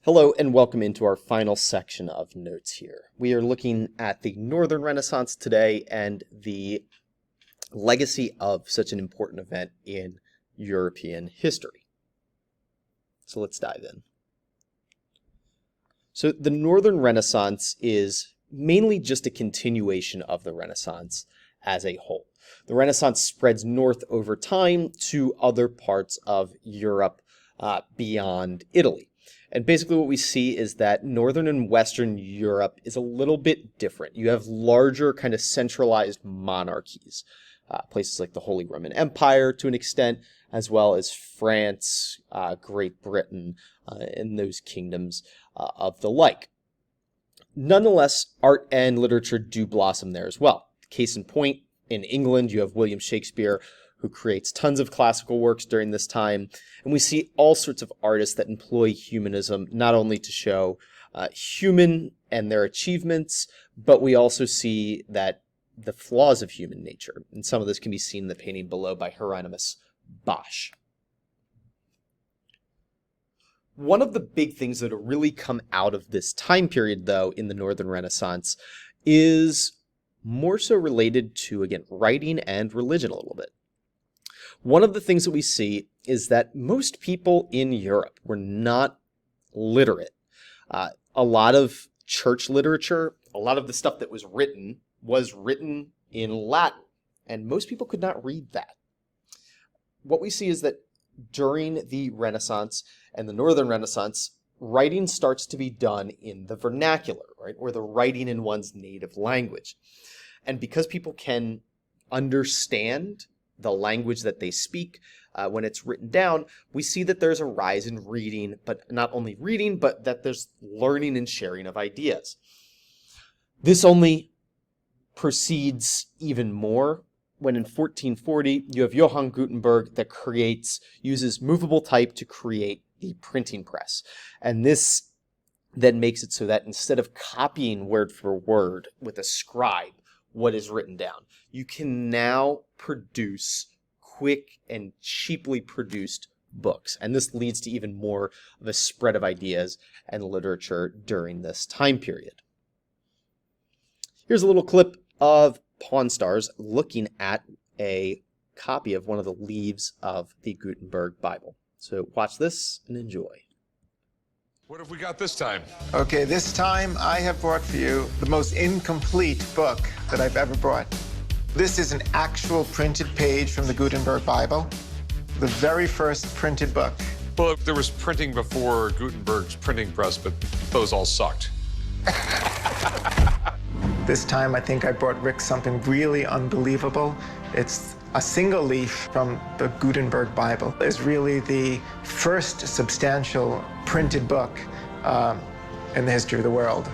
Hello and welcome into our final section of notes here. We are looking at the Northern Renaissance today and the legacy of such an important event in European history. So let's dive in. So the Northern Renaissance is mainly just a continuation of the Renaissance as a whole. The Renaissance spreads north over time to other parts of Europe beyond Italy. And basically what we see is that Northern and Western Europe is a little bit different. You have larger kind of centralized monarchies, places like the Holy Roman Empire to an extent, as well as France, Great Britain, and those kingdoms of the like. Nonetheless, art and literature do blossom there as well. Case in point, in England, you have William Shakespeare, who creates tons of classical works during this time. And we see all sorts of artists that employ humanism, not only to show human and their achievements, but we also see that the flaws of human nature. And some of this can be seen in the painting below by Hieronymus Bosch. One of the big things that have really come out of this time period, though, in the Northern Renaissance is more so related to, again, writing and religion a little bit. One of the things that we see is that most people in Europe were not literate. A lot of church literature, a lot of the stuff that was written in Latin, and most people could not read that. What we see is that during the Renaissance and the Northern Renaissance, writing starts to be done in the vernacular, right, or the writing in one's native language. And because people can understand the language that they speak when it's written down, we see that there's a rise in reading, but not only reading, but that there's learning and sharing of ideas. This only proceeds even more when in 1440 you have Johann Gutenberg that uses movable type to create the printing press. And this then makes it so that instead of copying word for word with a scribe what is written down, you can now produce quick and cheaply produced books. And this leads to even more of a spread of ideas and literature during this time period. Here's a little clip of Pawn Stars looking at a copy of one of the leaves of the Gutenberg Bible. So watch this and enjoy. What have we got this time? Okay, this time I have brought for you the most incomplete book that I've ever brought. This is an actual printed page from the Gutenberg Bible, the very first printed book. Well, there was printing before Gutenberg's printing press, but those all sucked. This time I think I brought Rick something really unbelievable. It's a single leaf from the Gutenberg Bible. It's really the first substantial printed book in the history of the world.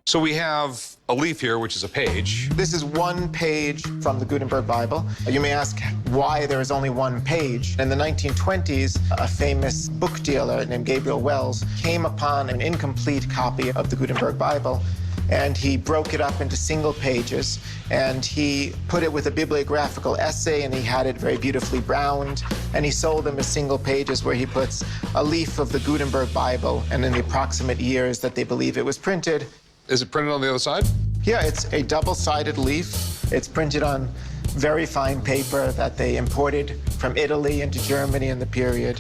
So we have a leaf here, which is a page. This is one page from the Gutenberg Bible. You may ask why there is only one page. In the 1920s, a famous book dealer named Gabriel Wells came upon an incomplete copy of the Gutenberg Bible, and he broke it up into single pages, and he put it with a bibliographical essay, and he had it very beautifully bound, and he sold them as single pages where he puts a leaf of the Gutenberg Bible and in the approximate years that they believe it was printed. Is it printed on the other side? Yeah, it's a double-sided leaf. It's printed on very fine paper that they imported from Italy into Germany in the period.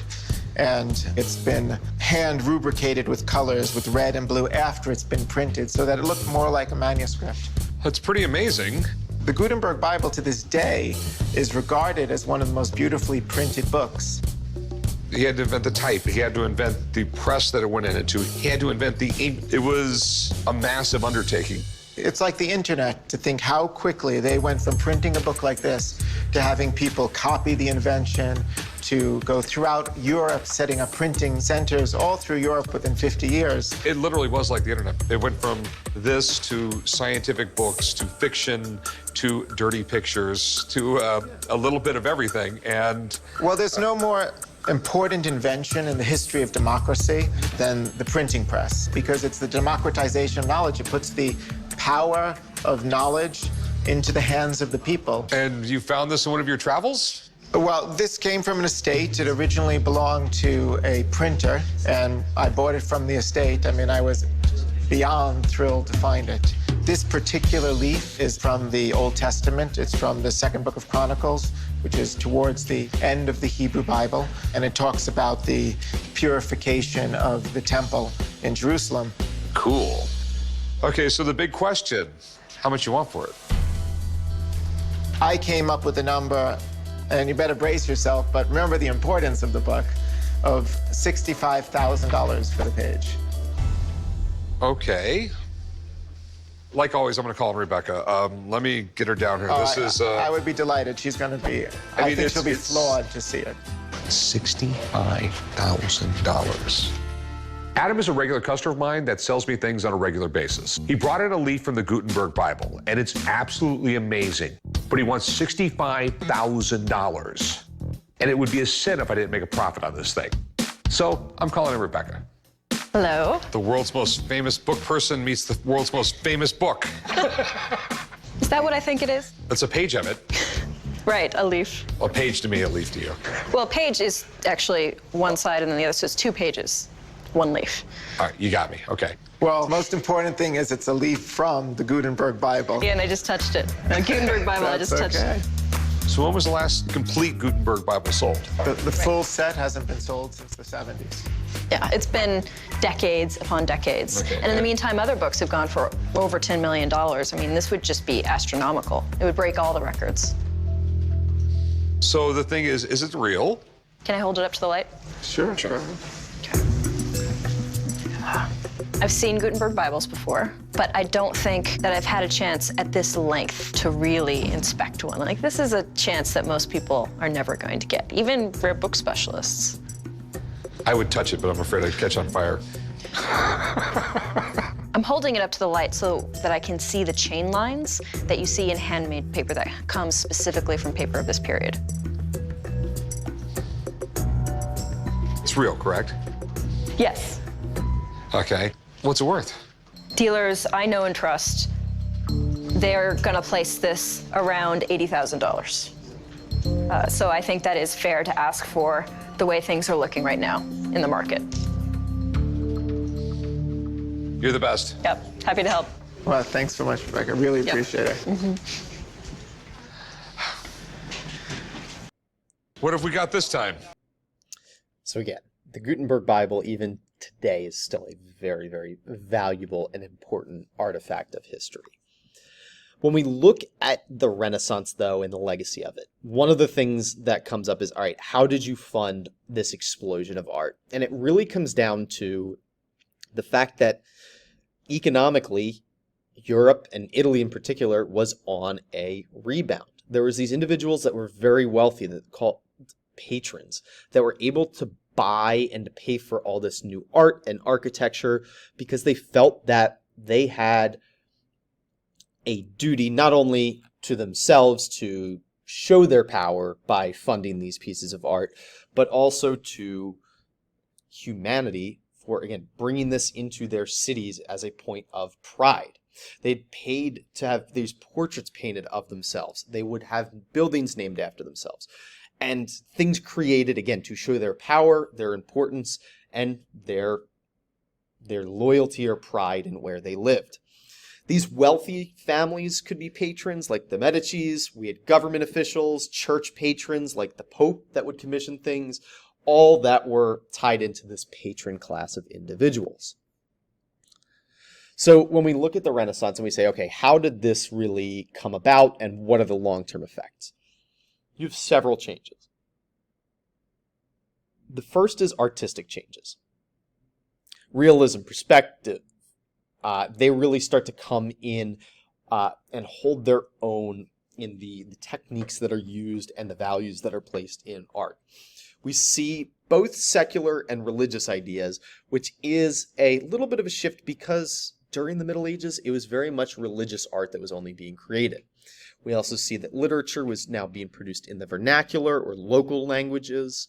And it's been hand rubricated with colors, with red and blue, after it's been printed, so that it looked more like a manuscript. That's pretty amazing. The Gutenberg Bible to this day is regarded as one of the most beautifully printed books. He had to invent the type. He had to invent the press that it went into. He had to invent the ink. It was a massive undertaking. It's like the internet, to think how quickly they went from printing a book like this to having people copy the invention, to go throughout Europe, setting up printing centers all through Europe within 50 years. It literally was like the internet. It went from this to scientific books, to fiction, to dirty pictures, to a little bit of everything. And well, there's no more important invention in the history of democracy than the printing press, because it's the democratization of knowledge. It puts the power of knowledge into the hands of the people. And you found this in one of your travels? Well, this came from an estate. It originally belonged to a printer, and I bought it from the estate. I mean, I was beyond thrilled to find it. This particular leaf is from the Old Testament. It's from the second book of Chronicles, which is towards the end of the Hebrew Bible, and it talks about the purification of the temple in Jerusalem. Cool. Okay, so the big question, how much you want for it? I came up with a number, and you better brace yourself, but remember the importance of the book, of $65,000 for the page. Okay. Like always, I'm going to call on Rebecca. Let me get her down here. I would be delighted. She's going to be, I think she'll be flawed to see it. $65,000. Adam is a regular customer of mine that sells me things on a regular basis. He brought in a leaf from the Gutenberg Bible, and it's absolutely amazing. But he wants $65,000. And it would be a sin if I didn't make a profit on this thing. So I'm calling in Rebecca. Hello. The world's most famous book person meets the world's most famous book. Is that what I think it is? That's a page of it. Right, a leaf. A page to me, a leaf to you. Well, a page is actually one side and then the other, so it's 2 pages, 1 leaf. All right, you got me. Okay. Well, most important thing is it's a leaf from the Gutenberg Bible. Yeah, and I just touched it. The Gutenberg Bible, I just touched it. So when was the last complete Gutenberg Bible sold? The full set hasn't been sold since the 70s. Yeah, it's been decades upon decades. Okay. And in the meantime, other books have gone for over $10 million. I mean, this would just be astronomical. It would break all the records. So the thing is it real? Can I hold it up to the light? Sure. I've seen Gutenberg Bibles before, but I don't think that I've had a chance at this length to really inspect one. Like, this is a chance that most people are never going to get, even rare book specialists. I would touch it, but I'm afraid I'd catch on fire. I'm holding it up to the light so that I can see the chain lines that you see in handmade paper that comes specifically from paper of this period. It's real, correct? Yes. Okay. What's it worth? Dealers I know and trust, they're gonna place this around $80,000. So I think that is fair to ask for the way things are looking right now in the market. You're the best. Yep, happy to help. Well, thanks so much, Rebecca. Really appreciate it. What have we got this time? So again, the Gutenberg Bible, even today, is still a very, very valuable and important artifact of history. When we look at the Renaissance, though, and the legacy of it, one of the things that comes up is, all right, how did you fund this explosion of art? And it really comes down to the fact that economically, Europe, and Italy in particular, was on a rebound. There was these individuals that were very wealthy, that called patrons, that were able to buy and to pay for all this new art and architecture because they felt that they had a duty not only to themselves to show their power by funding these pieces of art, but also to humanity for, again, bringing this into their cities as a point of pride. They'd paid to have these portraits painted of themselves. They would have buildings named after themselves. And things created, again, to show their power, their importance, and their loyalty or pride in where they lived. These wealthy families could be patrons like the Medicis. We had government officials, church patrons like the Pope that would commission things, all that were tied into this patron class of individuals. So when we look at the Renaissance and we say, okay, how did this really come about and what are the long-term effects? You have several changes. The first is artistic changes. Realism, perspective, they really start to come in and hold their own in the techniques that are used and the values that are placed in art. We see both secular and religious ideas, which is a little bit of a shift because during the Middle Ages, it was very much religious art that was only being created. We also see that literature was now being produced in the vernacular or local languages,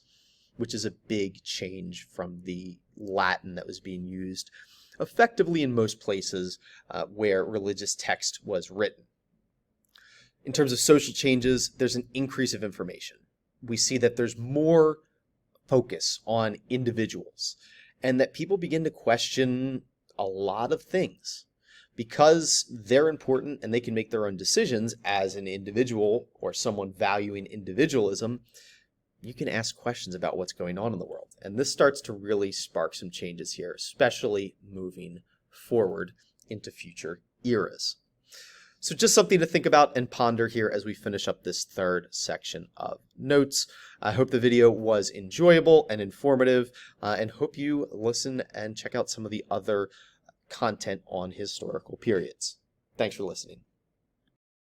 which is a big change from the Latin that was being used effectively in most places where religious text was written. In terms of social changes, there's an increase of information. we see that there's more focus on individuals, and that people begin to question a lot of things because they're important and they can make their own decisions as an individual or someone valuing individualism. You can ask questions about what's going on in the world. And this starts to really spark some changes here, especially moving forward into future eras. So just something to think about and ponder here as we finish up this third section of notes. I hope the video was enjoyable and informative, and hope you listen and check out some of the other content on historical periods. Thanks for listening.